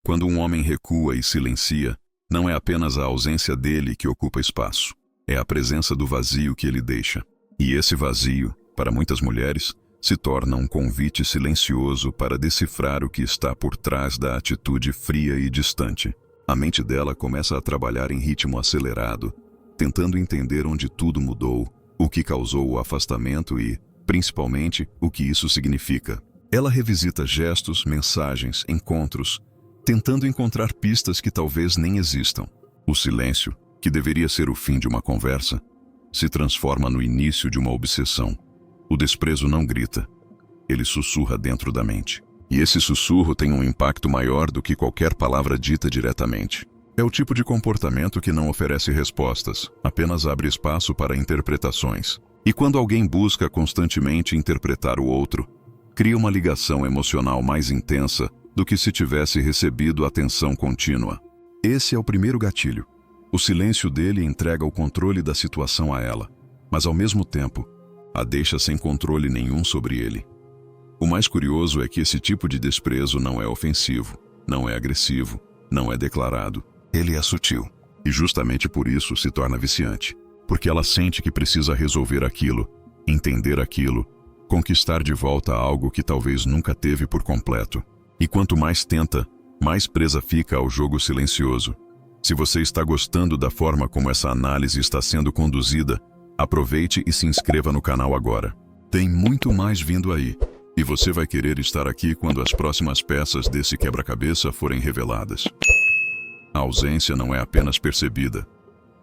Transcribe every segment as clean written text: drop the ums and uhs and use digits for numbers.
Quando um homem recua e silencia, não é apenas a ausência dele que ocupa espaço, é a presença do vazio que ele deixa. E esse vazio, para muitas mulheres, se torna um convite silencioso para decifrar o que está por trás da atitude fria e distante. A mente dela começa a trabalhar em ritmo acelerado, tentando entender onde tudo mudou, o que causou o afastamento e, principalmente, o que isso significa. Ela revisita gestos, mensagens, encontros, tentando encontrar pistas que talvez nem existam. O silêncio, que deveria ser o fim de uma conversa, se transforma no início de uma obsessão. O desprezo não grita, ele sussurra dentro da mente. E esse sussurro tem um impacto maior do que qualquer palavra dita diretamente. É o tipo de comportamento que não oferece respostas, apenas abre espaço para interpretações. E quando alguém busca constantemente interpretar o outro, cria uma ligação emocional mais intensa do que se tivesse recebido atenção contínua. Esse é o primeiro gatilho. O silêncio dele entrega o controle da situação a ela, mas ao mesmo tempo, a deixa sem controle nenhum sobre ele. O mais curioso é que esse tipo de desprezo não é ofensivo, não é agressivo, não é declarado. Ele é sutil. E justamente por isso se torna viciante. Porque ela sente que precisa resolver aquilo, entender aquilo, conquistar de volta algo que talvez nunca teve por completo. E quanto mais tenta, mais presa fica ao jogo silencioso. Se você está gostando da forma como essa análise está sendo conduzida, aproveite e se inscreva no canal agora. Tem muito mais vindo aí. E você vai querer estar aqui quando as próximas peças desse quebra-cabeça forem reveladas. A ausência não é apenas percebida,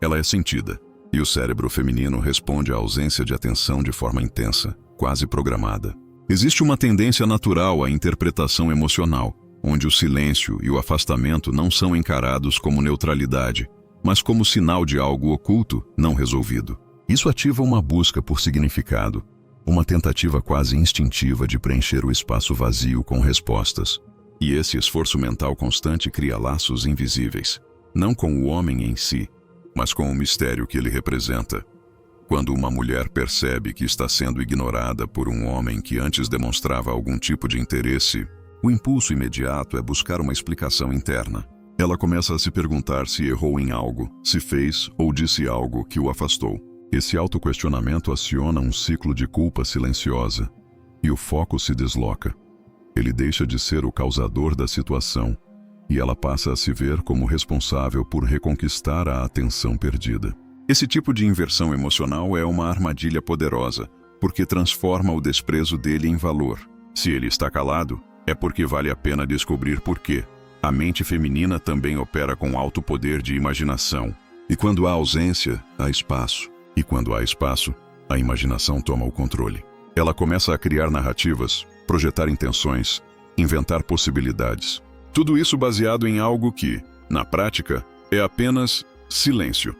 ela é sentida. E o cérebro feminino responde à ausência de atenção de forma intensa, quase programada. Existe uma tendência natural à interpretação emocional, onde o silêncio e o afastamento não são encarados como neutralidade, mas como sinal de algo oculto, não resolvido. Isso ativa uma busca por significado, uma tentativa quase instintiva de preencher o espaço vazio com respostas. E esse esforço mental constante cria laços invisíveis, não com o homem em si, mas com o mistério que ele representa. Quando uma mulher percebe que está sendo ignorada por um homem que antes demonstrava algum tipo de interesse, o impulso imediato é buscar uma explicação interna. Ela começa a se perguntar se errou em algo, se fez ou disse algo que o afastou. Esse autoquestionamento aciona um ciclo de culpa silenciosa, e o foco se desloca. Ele deixa de ser o causador da situação, e ela passa a se ver como responsável por reconquistar a atenção perdida. Esse tipo de inversão emocional é uma armadilha poderosa, porque transforma o desprezo dele em valor. Se ele está calado, é porque vale a pena descobrir por quê. A mente feminina também opera com alto poder de imaginação. E quando há ausência, há espaço. E quando há espaço, a imaginação toma o controle. Ela começa a criar narrativas, projetar intenções, inventar possibilidades. Tudo isso baseado em algo que, na prática, é apenas silêncio.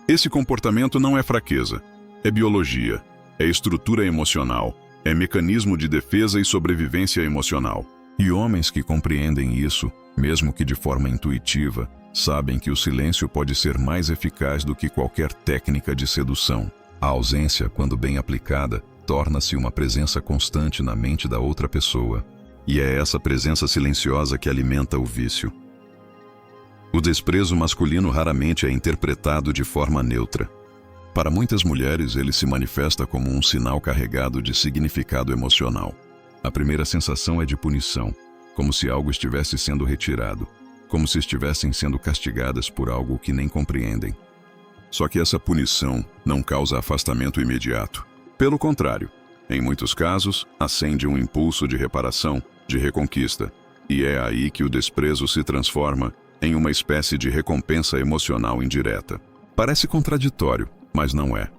Esse comportamento não é fraqueza, é biologia, é estrutura emocional, é mecanismo de defesa e sobrevivência emocional. E homens que compreendem isso, mesmo que de forma intuitiva, sabem que o silêncio pode ser mais eficaz do que qualquer técnica de sedução. A ausência, quando bem aplicada, torna-se uma presença constante na mente da outra pessoa. E é essa presença silenciosa que alimenta o vício. O desprezo masculino raramente é interpretado de forma neutra. Para muitas mulheres, ele se manifesta como um sinal carregado de significado emocional. A primeira sensação é de punição, como se algo estivesse sendo retirado, como se estivessem sendo castigadas por algo que nem compreendem. Só que essa punição não causa afastamento imediato. Pelo contrário, em muitos casos, acende um impulso de reparação, de reconquista, e é aí que o desprezo se transforma em uma espécie de recompensa emocional indireta. Parece contraditório, mas não é.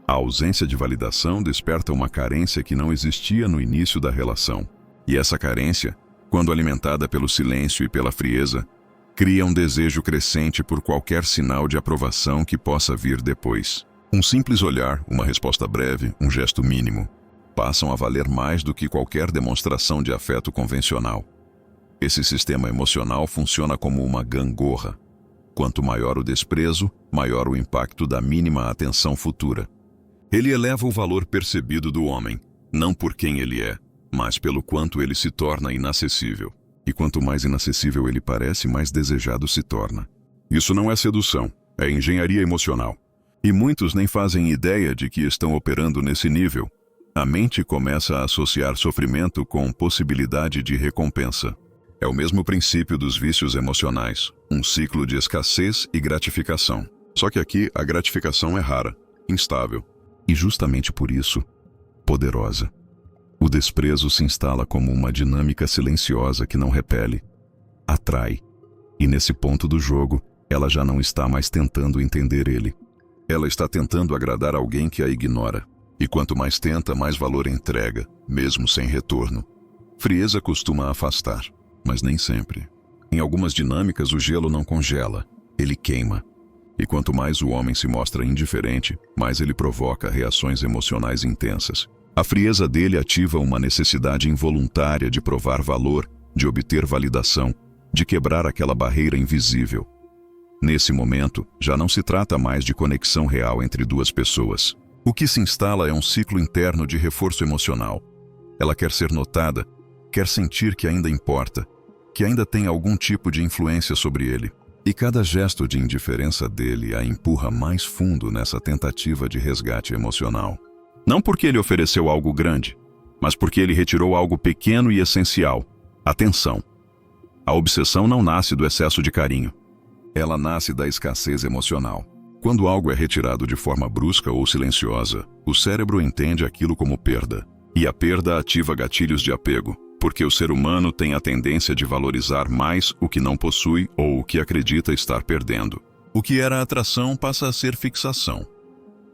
A ausência de validação desperta uma carência que não existia no início da relação. E essa carência, quando alimentada pelo silêncio e pela frieza, cria um desejo crescente por qualquer sinal de aprovação que possa vir depois. Um simples olhar, uma resposta breve, um gesto mínimo, passam a valer mais do que qualquer demonstração de afeto convencional. Esse sistema emocional funciona como uma gangorra. Quanto maior o desprezo, maior o impacto da mínima atenção futura. Ele eleva o valor percebido do homem, não por quem ele é, mas pelo quanto ele se torna inacessível. E quanto mais inacessível ele parece, mais desejado se torna. Isso não é sedução, é engenharia emocional. E muitos nem fazem ideia de que estão operando nesse nível. A mente começa a associar sofrimento com possibilidade de recompensa. É o mesmo princípio dos vícios emocionais, um ciclo de escassez e gratificação. Só que aqui a gratificação é rara, instável. E justamente por isso, poderosa. O desprezo se instala como uma dinâmica silenciosa que não repele, atrai. E nesse ponto do jogo, ela já não está mais tentando entender ele. Ela está tentando agradar alguém que a ignora. E quanto mais tenta, mais valor entrega, mesmo sem retorno. Frieza costuma afastar, mas nem sempre. Em algumas dinâmicas, o gelo não congela, ele queima. E quanto mais o homem se mostra indiferente, mais ele provoca reações emocionais intensas. A frieza dele ativa uma necessidade involuntária de provar valor, de obter validação, de quebrar aquela barreira invisível. Nesse momento, já não se trata mais de conexão real entre duas pessoas. O que se instala é um ciclo interno de reforço emocional. Ela quer ser notada, quer sentir que ainda importa, que ainda tem algum tipo de influência sobre ele. E cada gesto de indiferença dele a empurra mais fundo nessa tentativa de resgate emocional. Não porque ele ofereceu algo grande, mas porque ele retirou algo pequeno e essencial: atenção. A obsessão não nasce do excesso de carinho. Ela nasce da escassez emocional. Quando algo é retirado de forma brusca ou silenciosa, o cérebro entende aquilo como perda. E a perda ativa gatilhos de apego, porque o ser humano tem a tendência de valorizar mais o que não possui ou o que acredita estar perdendo. O que era atração passa a ser fixação.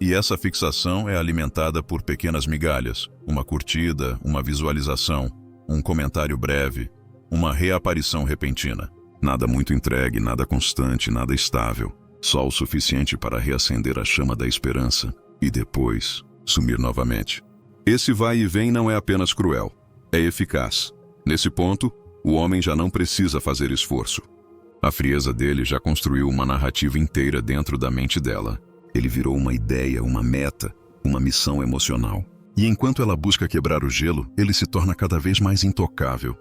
E essa fixação é alimentada por pequenas migalhas, uma curtida, uma visualização, um comentário breve, uma reaparição repentina. Nada muito entregue, nada constante, nada estável. Só o suficiente para reacender a chama da esperança e depois sumir novamente. Esse vai e vem não é apenas cruel, é eficaz. Nesse ponto, o homem já não precisa fazer esforço. A frieza dele já construiu uma narrativa inteira dentro da mente dela. Ele virou uma ideia, uma meta, uma missão emocional. E enquanto ela busca quebrar o gelo, ele se torna cada vez mais intocável.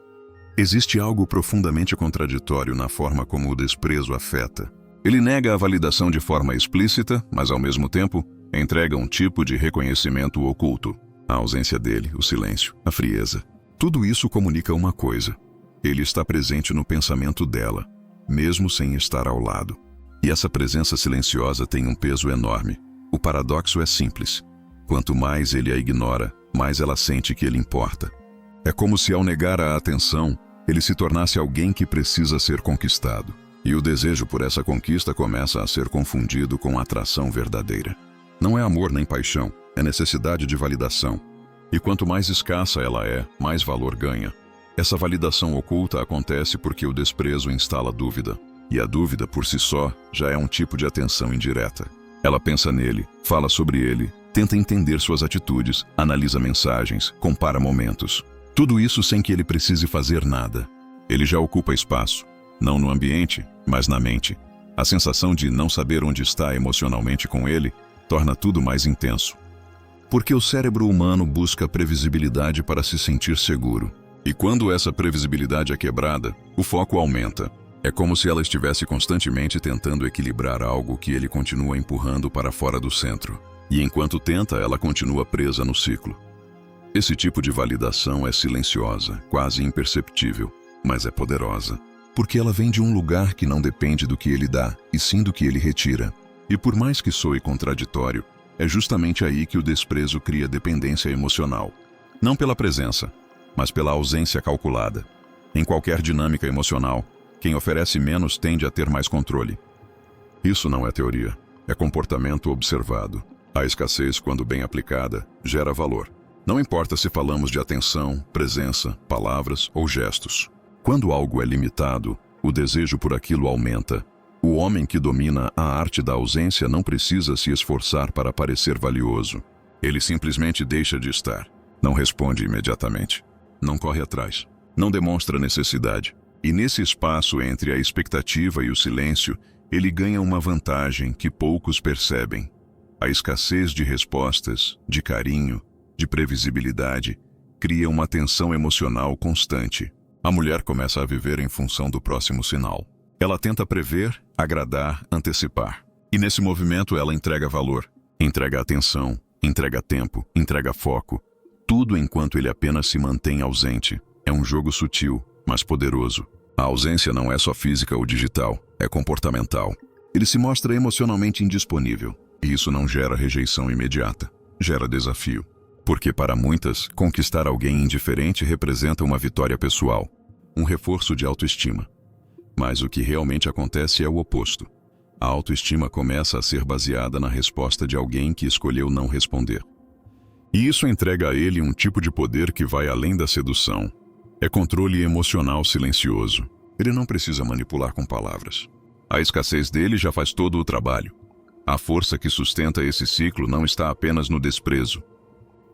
Existe algo profundamente contraditório na forma como o desprezo afeta. Ele nega a validação de forma explícita, mas ao mesmo tempo, entrega um tipo de reconhecimento oculto. A ausência dele, o silêncio, a frieza. Tudo isso comunica uma coisa: ele está presente no pensamento dela, mesmo sem estar ao lado. E essa presença silenciosa tem um peso enorme. O paradoxo é simples. Quanto mais ele a ignora, mais ela sente que ele importa. É como se ao negar a atenção, ele se tornasse alguém que precisa ser conquistado. E o desejo por essa conquista começa a ser confundido com atração verdadeira. Não é amor nem paixão, é necessidade de validação. E quanto mais escassa ela é, mais valor ganha. Essa validação oculta acontece porque o desprezo instala dúvida. E a dúvida, por si só, já é um tipo de atenção indireta. Ela pensa nele, fala sobre ele, tenta entender suas atitudes, analisa mensagens, compara momentos. Tudo isso sem que ele precise fazer nada. Ele já ocupa espaço. Não no ambiente, mas na mente. A sensação de não saber onde está emocionalmente com ele torna tudo mais intenso. Porque o cérebro humano busca previsibilidade para se sentir seguro. E quando essa previsibilidade é quebrada, o foco aumenta. É como se ela estivesse constantemente tentando equilibrar algo que ele continua empurrando para fora do centro. E enquanto tenta, ela continua presa no ciclo. Esse tipo de validação é silenciosa, quase imperceptível, mas é poderosa. Porque ela vem de um lugar que não depende do que ele dá, e sim do que ele retira. E por mais que soe contraditório, é justamente aí que o desprezo cria dependência emocional. Não pela presença, mas pela ausência calculada. Em qualquer dinâmica emocional, quem oferece menos tende a ter mais controle. Isso não é teoria, é comportamento observado. A escassez, quando bem aplicada, gera valor. Não importa se falamos de atenção, presença, palavras ou gestos. Quando algo é limitado, o desejo por aquilo aumenta. O homem que domina a arte da ausência não precisa se esforçar para parecer valioso. Ele simplesmente deixa de estar. Não responde imediatamente. Não corre atrás. Não demonstra necessidade. E nesse espaço entre a expectativa e o silêncio, ele ganha uma vantagem que poucos percebem. A escassez de respostas, de carinho, de previsibilidade, cria uma tensão emocional constante. A mulher começa a viver em função do próximo sinal. Ela tenta prever, agradar, antecipar. E nesse movimento ela entrega valor, entrega atenção, entrega tempo, entrega foco. Tudo enquanto ele apenas se mantém ausente. É um jogo sutil, mas poderoso. A ausência não é só física ou digital, é comportamental. Ele se mostra emocionalmente indisponível. E isso não gera rejeição imediata, gera desafio. Porque para muitas, conquistar alguém indiferente representa uma vitória pessoal, um reforço de autoestima. Mas o que realmente acontece é o oposto. A autoestima começa a ser baseada na resposta de alguém que escolheu não responder. E isso entrega a ele um tipo de poder que vai além da sedução. É controle emocional silencioso. Ele não precisa manipular com palavras. A escassez dele já faz todo o trabalho. A força que sustenta esse ciclo não está apenas no desprezo.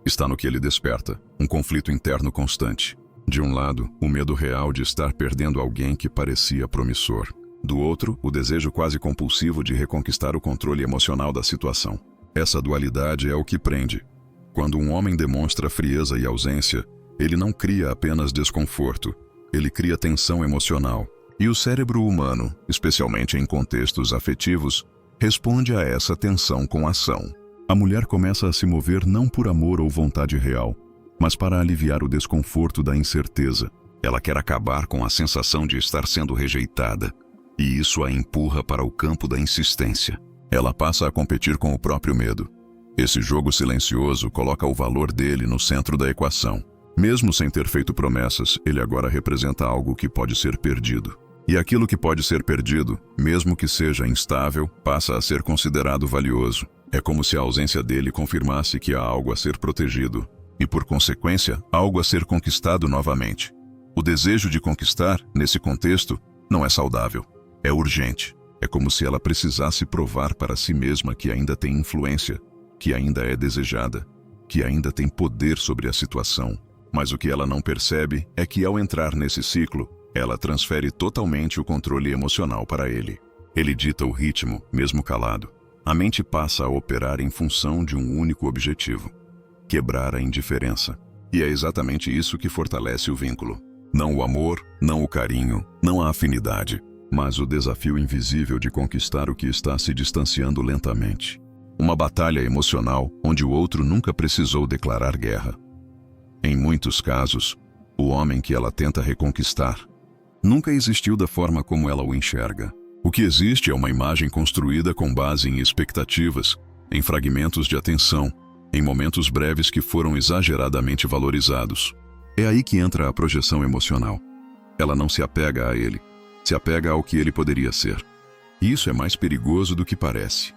Está no que ele desperta, um conflito interno constante. De um lado, o medo real de estar perdendo alguém que parecia promissor. Do outro, o desejo quase compulsivo de reconquistar o controle emocional da situação. Essa dualidade é o que prende. Quando um homem demonstra frieza e ausência, ele não cria apenas desconforto, ele cria tensão emocional. E o cérebro humano, especialmente em contextos afetivos, responde a essa tensão com ação. A mulher começa a se mover não por amor ou vontade real, mas para aliviar o desconforto da incerteza. Ela quer acabar com a sensação de estar sendo rejeitada, e isso a empurra para o campo da insistência. Ela passa a competir com o próprio medo. Esse jogo silencioso coloca o valor dele no centro da equação. Mesmo sem ter feito promessas, ele agora representa algo que pode ser perdido. E aquilo que pode ser perdido, mesmo que seja instável, passa a ser considerado valioso. É como se a ausência dele confirmasse que há algo a ser protegido, e por consequência, algo a ser conquistado novamente. O desejo de conquistar, nesse contexto, não é saudável, é urgente. É como se ela precisasse provar para si mesma que ainda tem influência, que ainda é desejada, que ainda tem poder sobre a situação. Mas o que ela não percebe é que ao entrar nesse ciclo, ela transfere totalmente o controle emocional para ele. Ele dita o ritmo, mesmo calado. A mente passa a operar em função de um único objetivo: quebrar a indiferença. E é exatamente isso que fortalece o vínculo. Não o amor, não o carinho, não a afinidade, mas o desafio invisível de conquistar o que está se distanciando lentamente. Uma batalha emocional onde o outro nunca precisou declarar guerra. Em muitos casos, o homem que ela tenta reconquistar nunca existiu da forma como ela o enxerga. O que existe é uma imagem construída com base em expectativas, em fragmentos de atenção, em momentos breves que foram exageradamente valorizados. É aí que entra a projeção emocional. Ela não se apega a ele, se apega ao que ele poderia ser. E isso é mais perigoso do que parece.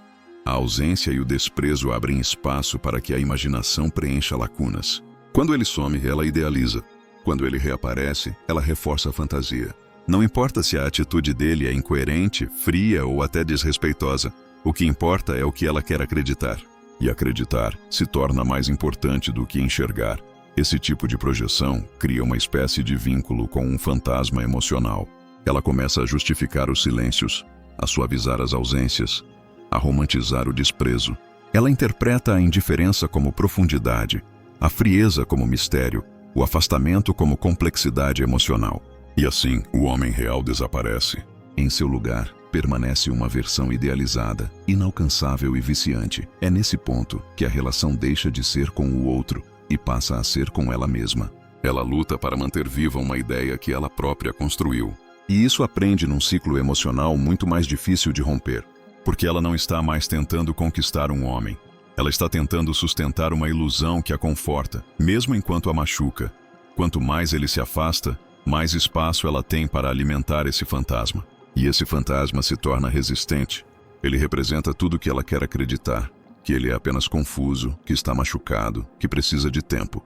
A ausência e o desprezo abrem espaço para que a imaginação preencha lacunas. Quando ele some, ela idealiza. Quando ele reaparece, ela reforça a fantasia. Não importa se a atitude dele é incoerente, fria ou até desrespeitosa. O que importa é o que ela quer acreditar. E acreditar se torna mais importante do que enxergar. Esse tipo de projeção cria uma espécie de vínculo com um fantasma emocional. Ela começa a justificar os silêncios, a suavizar as ausências, a romantizar o desprezo. Ela interpreta a indiferença como profundidade, a frieza como mistério, o afastamento como complexidade emocional. E assim, o homem real desaparece. Em seu lugar, permanece uma versão idealizada, inalcançável e viciante. É nesse ponto que a relação deixa de ser com o outro e passa a ser com ela mesma. Ela luta para manter viva uma ideia que ela própria construiu. E isso aprende num ciclo emocional muito mais difícil de romper, porque ela não está mais tentando conquistar um homem. Ela está tentando sustentar uma ilusão que a conforta, mesmo enquanto a machuca. Quanto mais ele se afasta, mais espaço ela tem para alimentar esse fantasma. E esse fantasma se torna resistente. Ele representa tudo que ela quer acreditar, que ele é apenas confuso, que está machucado, que precisa de tempo.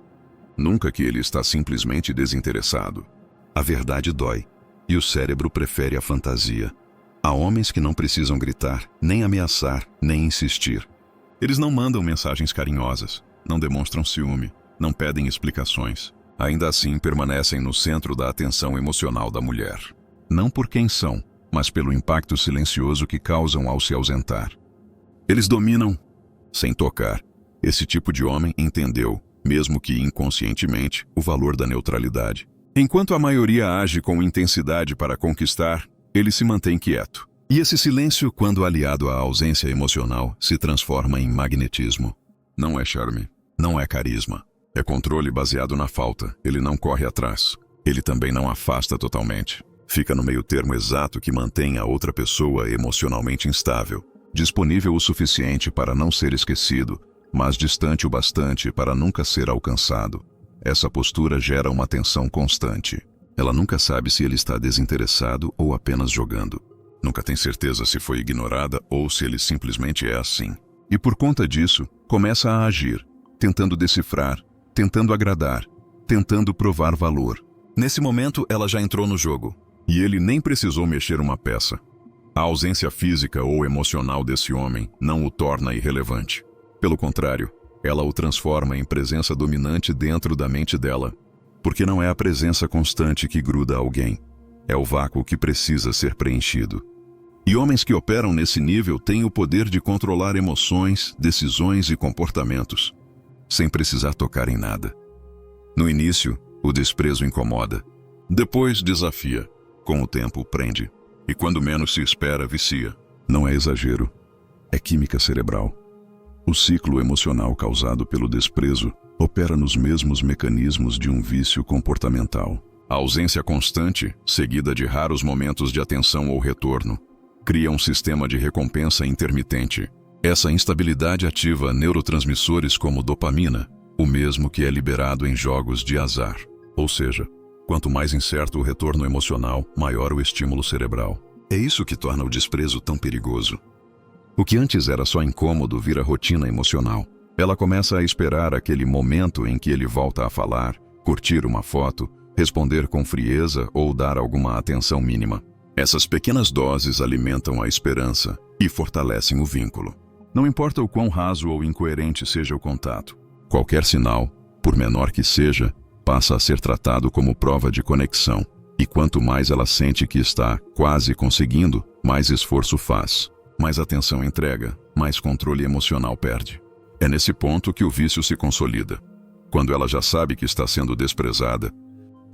Nunca que ele está simplesmente desinteressado. A verdade dói, e o cérebro prefere a fantasia. Há homens que não precisam gritar, nem ameaçar, nem insistir. Eles não mandam mensagens carinhosas, não demonstram ciúme, não pedem explicações. Ainda assim, permanecem no centro da atenção emocional da mulher. Não por quem são, mas pelo impacto silencioso que causam ao se ausentar. Eles dominam sem tocar. Esse tipo de homem entendeu, mesmo que inconscientemente, o valor da neutralidade. Enquanto a maioria age com intensidade para conquistar, ele se mantém quieto. E esse silêncio, quando aliado à ausência emocional, se transforma em magnetismo. Não é charme, não é carisma. É controle baseado na falta. Ele não corre atrás. Ele também não afasta totalmente. Fica no meio termo exato que mantém a outra pessoa emocionalmente instável, disponível o suficiente para não ser esquecido, mas distante o bastante para nunca ser alcançado. Essa postura gera uma tensão constante. Ela nunca sabe se ele está desinteressado ou apenas jogando. Nunca tem certeza se foi ignorada ou se ele simplesmente é assim. E por conta disso, começa a agir, tentando decifrar, tentando agradar, tentando provar valor. Nesse momento, ela já entrou no jogo. E ele nem precisou mexer uma peça. A ausência física ou emocional desse homem não o torna irrelevante. Pelo contrário, ela o transforma em presença dominante dentro da mente dela. Porque não é a presença constante que gruda alguém. É o vácuo que precisa ser preenchido. E homens que operam nesse nível têm o poder de controlar emoções, decisões e comportamentos, sem precisar tocar em nada. No início, o desprezo incomoda. Depois, desafia. Com o tempo, prende. E quando menos se espera, vicia. Não é exagero. É química cerebral. O ciclo emocional causado pelo desprezo opera nos mesmos mecanismos de um vício comportamental. A ausência constante, seguida de raros momentos de atenção ou retorno, cria um sistema de recompensa intermitente. Essa instabilidade ativa neurotransmissores como dopamina, o mesmo que é liberado em jogos de azar. Ou seja, quanto mais incerto o retorno emocional, maior o estímulo cerebral. É isso que torna o desprezo tão perigoso. O que antes era só incômodo vira rotina emocional. Ela começa a esperar aquele momento em que ele volta a falar, curtir uma foto, responder com frieza ou dar alguma atenção mínima. Essas pequenas doses alimentam a esperança e fortalecem o vínculo. Não importa o quão raso ou incoerente seja o contato. Qualquer sinal, por menor que seja, passa a ser tratado como prova de conexão. E quanto mais ela sente que está quase conseguindo, mais esforço faz. Mais atenção entrega, mais controle emocional perde. É nesse ponto que o vício se consolida. Quando ela já sabe que está sendo desprezada,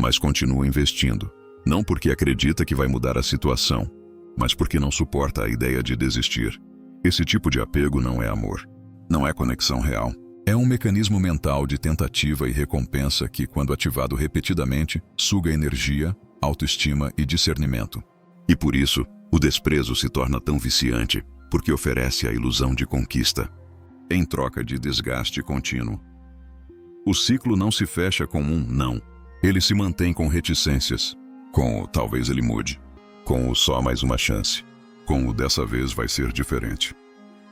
mas continua investindo. Não porque acredita que vai mudar a situação, mas porque não suporta a ideia de desistir. Esse tipo de apego não é amor. Não é conexão real. É um mecanismo mental de tentativa e recompensa que, quando ativado repetidamente, suga energia, autoestima e discernimento. E por isso, o desprezo se torna tão viciante, porque oferece a ilusão de conquista, em troca de desgaste contínuo. O ciclo não se fecha com um não. Ele se mantém com reticências, com o talvez ele mude, com o só mais uma chance, com o dessa vez vai ser diferente.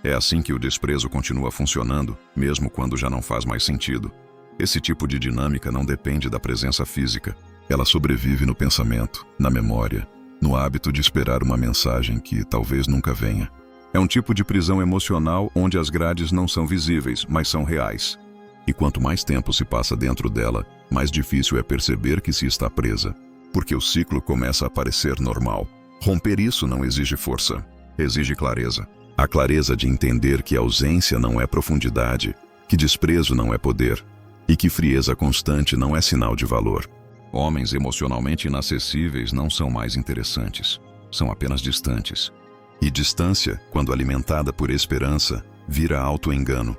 É assim que o desprezo continua funcionando, mesmo quando já não faz mais sentido. Esse tipo de dinâmica não depende da presença física. Ela sobrevive no pensamento, na memória, no hábito de esperar uma mensagem que talvez nunca venha. É um tipo de prisão emocional onde as grades não são visíveis, mas são reais. E quanto mais tempo se passa dentro dela, mais difícil é perceber que se está presa, porque o ciclo começa a parecer normal. Romper isso não exige força, exige clareza. A clareza de entender que ausência não é profundidade, que desprezo não é poder, e que frieza constante não é sinal de valor. Homens emocionalmente inacessíveis não são mais interessantes, são apenas distantes. E distância, quando alimentada por esperança, vira auto-engano.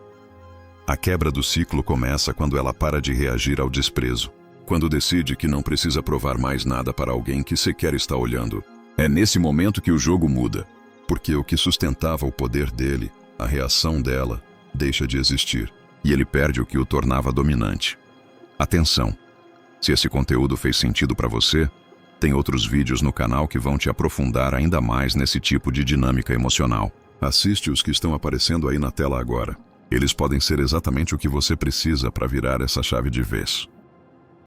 A quebra do ciclo começa quando ela para de reagir ao desprezo, quando decide que não precisa provar mais nada para alguém que sequer está olhando. É nesse momento que o jogo muda, porque o que sustentava o poder dele, a reação dela, deixa de existir, e ele perde o que o tornava dominante. Atenção! Se esse conteúdo fez sentido para você, tem outros vídeos no canal que vão te aprofundar ainda mais nesse tipo de dinâmica emocional. Assiste os que estão aparecendo aí na tela agora. Eles podem ser exatamente o que você precisa para virar essa chave de vez.